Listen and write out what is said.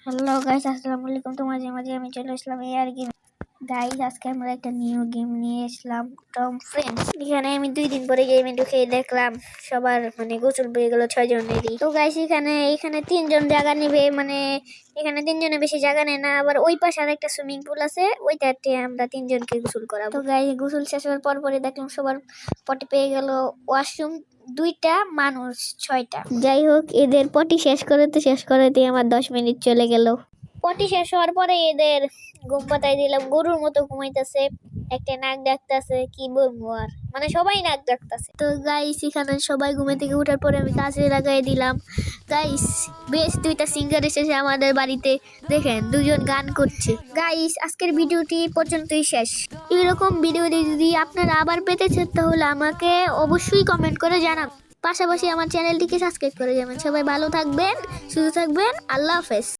Hello guys, আসসালামু আলাইকুম। তো মাঝে মাঝে আমি চলে আসলাম এই আর গেম। গাইস, আজকে আমরা একটা নিউ গেম নিয়ে আসলাম, টম ফ্রেন্ডস। এখানে আমি 2 দিন পরে গেমে ঢুকে দেখলাম সবার গোসল পেয়ে গেল 6 জনেরই। তো গাইস, এখানে এখানে 3 জন জায়গা নেবে, এখানে 3 জনের বেশি জায়গা নেয় না। আবার ওই পাশে আর একটা সুইমিং পুল আছে, ওইটাতে আমরা 3 জনকে গোসল করাবো। তো গাইস, গোসল শেষ হওয়ার পরে দেখলাম সবার পটি পেয়ে গেল। ওয়াশরুম 2টা, মানুষ 6টা। যাই হোক, এদের পটি শেষ করতে আমার 10 মিনিট চলে গেল। পটি শেষ হওয়ার পরে এদের ঘুম পাতাই দিলাম। গরুর মতো ঘুমাইতেছে, একটা নাক ডাকতেছে, কি বলবো আর, সবাই নাক ডাকতেছে। তো গাইস, এখানে সবাই ঘুমে থেকে উঠার পরে আমি কাজে লাগাই দিলাম। গাইস, বেশ 2টা সিঙ্গার এসেছে আমাদের বাড়িতে, দেখেন 2জন গান করছে। গাইস, আজকের ভিডিওটি পর্যন্তই শেষ। এরকম ভিডিও যদি আপনারা আবার পেতে চান তাহলে আমাকে অবশ্যই কমেন্ট করে জানান। পাশাপাশি আমার চ্যানেলটিকে সাবস্ক্রাইব করে যাবেন। সবাই ভালো থাকবেন, সুস্থ থাকবেন। আল্লাহ হাফেজ।